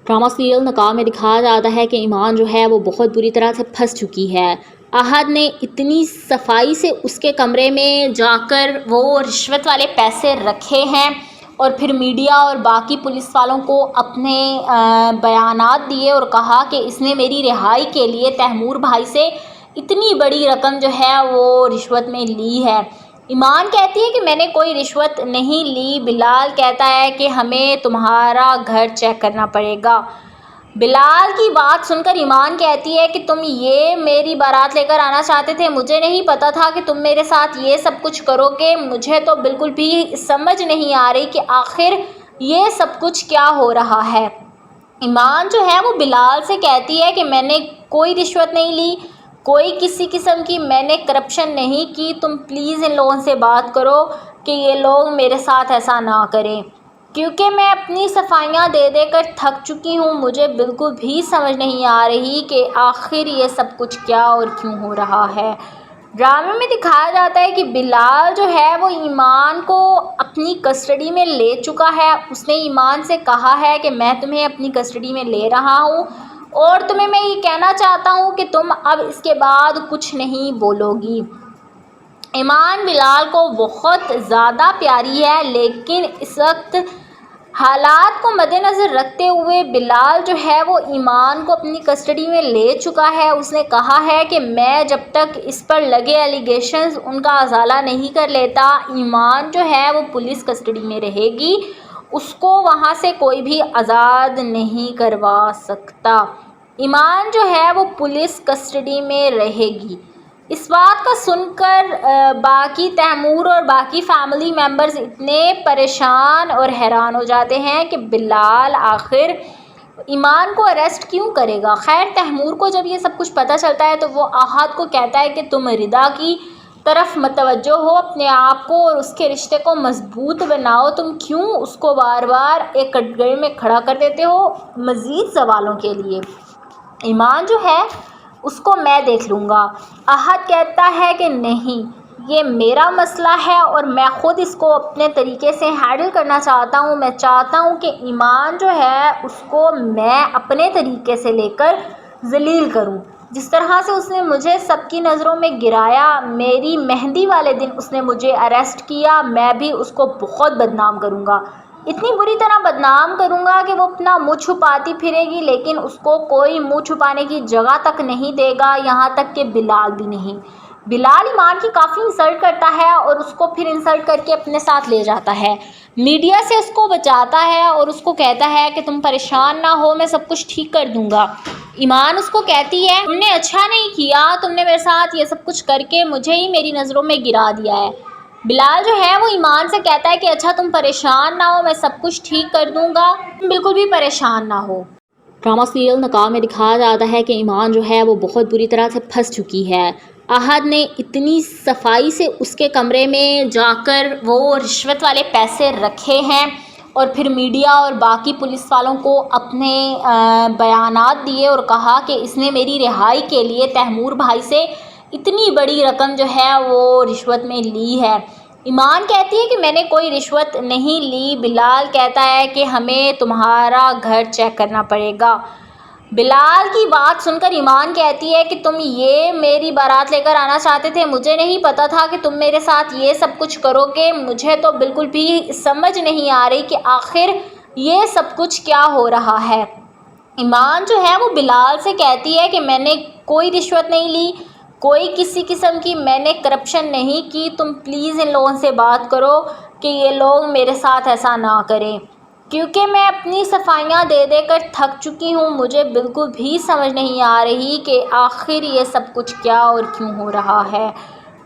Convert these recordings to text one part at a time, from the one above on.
Drama serial नकाब में दिखाया जाता है कि ईमान जो है वो बहुत बुरी तरह से फंस चुकी है। अहद ने इतनी सफाई से उसके कमरे में जाकर वो रिश्वत वाले पैसे रखे हैं और फिर मीडिया और बाकी पुलिस वालों को अपने बयानात दिए और कहा कि इसने मेरी रिहाई के लिए तैमूर भाई से इतनी बड़ी रकम जो है वो रिश्वत में ली है। ईमान कहती है कि मैंने कोई रिश्वत नहीं ली। बिलाल कहता है कि हमें तुम्हारा घर चेक करना पड़ेगा। बिलाल की बात सुनकर ईमान कहती है कि तुम ये मेरी बारात लेकर आना चाहते थे, मुझे नहीं पता था कि तुम मेरे साथ ये सब कुछ करोगे। मुझे तो बिल्कुल भी समझ नहीं आ रही कि आखिर ये सब कुछ क्या हो रहा है। ईमान जो है वो बिलाल से कहती है कि मैंने कोई रिश्वत नहीं ली, कोई किसी किस्म की मैंने करप्शन नहीं की। तुम प्लीज़ इन लोगों से बात करो कि ये लोग मेरे साथ ऐसा ना करें, क्योंकि मैं अपनी सफाइयाँ दे दे कर थक चुकी हूँ। मुझे बिल्कुल भी समझ नहीं आ रही कि आखिर ये सब कुछ क्या और क्यों हो रहा है। ड्रामे में दिखाया जाता है कि बिलाल जो है वो ईमान को अपनी कस्टडी में ले चुका है। उसने ईमान से कहा है कि मैं तुम्हें अपनी कस्टडी में ले रहा हूँ और तुम्हें मैं ये कहना चाहता हूँ कि तुम अब इसके बाद कुछ नहीं बोलोगी। ईमान बिलाल को बहुत ज़्यादा प्यारी है, लेकिन इस वक्त हालात को मद्देनज़र रखते हुए बिलाल जो है वो ईमान को अपनी कस्टडी में ले चुका है। उसने कहा है कि मैं जब तक इस पर लगे एलिगेशंस उनका अज़ाला नहीं कर लेता, ईमान जो है वो पुलिस कस्टडी में रहेगी। उसको वहाँ से कोई भी आज़ाद नहीं करवा सकता। ईमान जो है वो पुलिस कस्टडी में रहेगी। इस बात का सुनकर बाकी तैमूर और बाकी फैमिली मेम्बर्स इतने परेशान और हैरान हो जाते हैं कि बिलाल आखिर ईमान को अरेस्ट क्यों करेगा। खैर, तैमूर को जब ये सब कुछ पता चलता है तो वो अहद को कहता है कि तुम रिदा की तरफ मतवज्जो हो, अपने आप को और उसके रिश्ते को मजबूत बनाओ। तुम क्यों उसको बार बार एक कटघरे में खड़ा कर देते हो मज़ीद सवालों के लिए। ईमान जो है उसको मैं देख लूँगा। अहद कहता है कि नहीं, ये मेरा मसला है और मैं ख़ुद इसको अपने तरीके से हैंडल करना चाहता हूँ। मैं चाहता हूँ कि ईमान जो है उसको मैं अपने तरीके से लेकर ज़लील करूँ। जिस तरह से उसने मुझे सबकी नज़रों में गिराया, मेरी मेहंदी वाले दिन उसने मुझे अरेस्ट किया, मैं भी उसको बहुत बदनाम करूँगा। इतनी बुरी तरह बदनाम करूँगा कि वो अपना मुँह छुपाती फिरेगी, लेकिन उसको कोई मुँह छुपाने की जगह तक नहीं देगा, यहाँ तक कि बिलाल भी नहीं। बिलाल ईमान की काफ़ी इंसल्ट करता है और उसको फिर इंसल्ट करके अपने साथ ले जाता है, मीडिया से उसको बचाता है और उसको कहता है कि तुम परेशान ना हो, मैं सब कुछ ठीक कर दूँगा। ईमान उसको कहती है तुमने अच्छा नहीं किया, तुमने मेरे साथ ये सब कुछ करके मुझे ही मेरी नज़रों में गिरा दिया है। बिलाल जो है वो ईमान से कहता है कि अच्छा तुम परेशान ना हो, मैं सब कुछ ठीक कर दूंगा, तुम बिल्कुल भी परेशान ना हो। ड्रामा सीरियल नकाब में दिखाया जाता है कि ईमान जो है वो बहुत बुरी तरह से फंस चुकी है। अहद ने इतनी सफाई से उसके कमरे में जाकर वो रिश्वत वाले पैसे रखे हैं और फिर मीडिया और बाकी पुलिस वालों को अपने बयानात दिए और कहा कि इसने मेरी रिहाई के लिए तैमूर भाई से इतनी बड़ी रकम जो है वो रिश्वत में ली है। ईमान कहती है कि मैंने कोई रिश्वत नहीं ली। बिलाल कहता है कि हमें तुम्हारा घर चेक करना पड़ेगा। बिलाल की बात सुनकर ईमान कहती है कि तुम ये मेरी बारात लेकर आना चाहते थे, मुझे नहीं पता था कि तुम मेरे साथ ये सब कुछ करोगे। मुझे तो बिल्कुल भी समझ नहीं आ रही कि आखिर ये सब कुछ क्या हो रहा है। ईमान जो है वो बिलाल से कहती है कि मैंने कोई रिश्वत नहीं ली, कोई किसी किस्म की मैंने करप्शन नहीं की। तुम प्लीज़ इन लोगों से बात करो कि ये लोग मेरे साथ ऐसा ना करें, क्योंकि मैं अपनी सफाइयाँ दे दे कर थक चुकी हूँ। मुझे बिल्कुल भी समझ नहीं आ रही कि आखिर ये सब कुछ क्या और क्यों हो रहा है।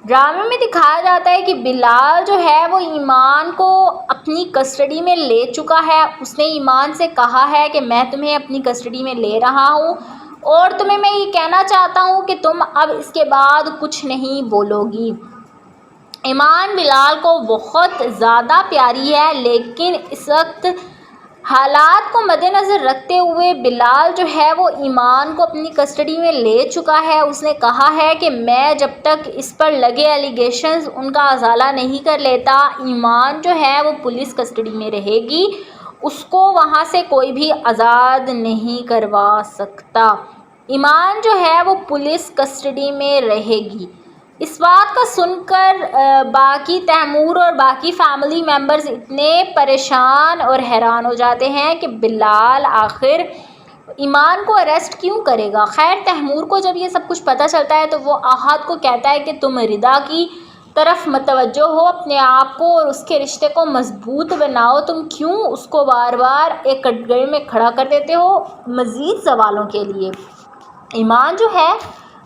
ड्रामे में दिखाया जाता है कि बिलाल जो है वो ईमान को अपनी कस्टडी में ले चुका है। उसने ईमान से कहा है कि मैं तुम्हें अपनी कस्टडी में ले रहा हूँ और तुम्हें मैं ये कहना चाहता हूँ कि तुम अब इसके बाद कुछ नहीं बोलोगी। ईमान बिलाल को बहुत ज़्यादा प्यारी है, लेकिन इस वक्त हालात को मद्देनज़र रखते हुए बिलाल जो है वो ईमान को अपनी कस्टडी में ले चुका है। उसने कहा है कि मैं जब तक इस पर लगे एलिगेशंस उनका अज़ाला नहीं कर लेता, ईमान जो है वो पुलिस कस्टडी में रहेगी। اس کو وہاں سے کوئی بھی آزاد نہیں کروا سکتا۔ ایمان جو ہے وہ پولیس کسٹڈی میں رہے گی۔ اس بات کا سن کر باقی تیمور اور باقی فیملی ممبرز اتنے پریشان اور حیران ہو جاتے ہیں کہ بلال آخر ایمان کو اریسٹ کیوں کرے گا۔ خیر تیمور کو جب یہ سب کچھ پتہ چلتا ہے تو وہ احد کو کہتا ہے کہ تم ردا کی طرف متوجہ ہو، اپنے آپ کو اور اس کے رشتے کو مضبوط بناؤ، تم کیوں اس کو بار بار ایک کٹگڑے میں کھڑا کر دیتے ہو مزید سوالوں کے لیے۔ ایمان جو ہے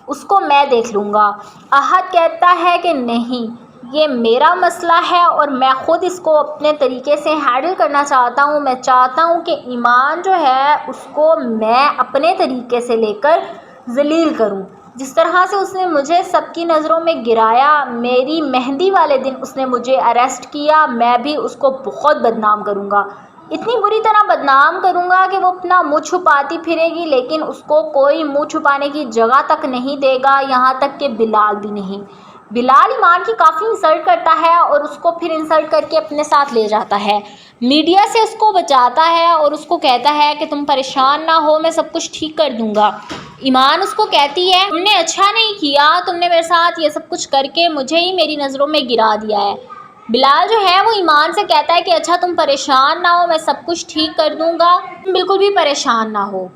اس کو میں دیکھ لوں گا۔ احد کہتا ہے کہ نہیں، یہ میرا مسئلہ ہے اور میں خود اس کو اپنے طریقے سے ہینڈل کرنا چاہتا ہوں۔ میں چاہتا ہوں کہ ایمان جو ہے اس کو میں اپنے طریقے سے لے کر ذلیل کروں، جس طرح سے اس نے مجھے سب کی نظروں میں گرایا۔ میری مہندی والے دن اس نے مجھے اریسٹ کیا، میں بھی اس کو بہت بدنام کروں گا، اتنی بری طرح بدنام کروں گا کہ وہ اپنا منہ چھپاتی پھرے گی، لیکن اس کو کوئی منہ چھپانے کی جگہ تک نہیں دے گا، یہاں تک کہ بلال بھی نہیں۔ بلال ایمان کی کافی انسلٹ کرتا ہے اور اس کو پھر انسلٹ کر کے اپنے ساتھ لے جاتا ہے، میڈیا سے اس کو بچاتا ہے اور اس کو کہتا ہے کہ تم پریشان نہ ہو، میں سب کچھ ٹھیک کر دوں گا۔ ایمان اس کو کہتی ہے تم نے اچھا نہیں کیا، تم نے میرے ساتھ یہ سب کچھ کر کے مجھے ہی میری نظروں میں گرا دیا ہے۔ بلال جو ہے وہ ایمان سے کہتا ہے کہ اچھا تم پریشان نہ ہو، میں سب کچھ ٹھیک کر دوں گا، تم بالکل بھی پریشان نہ ہو۔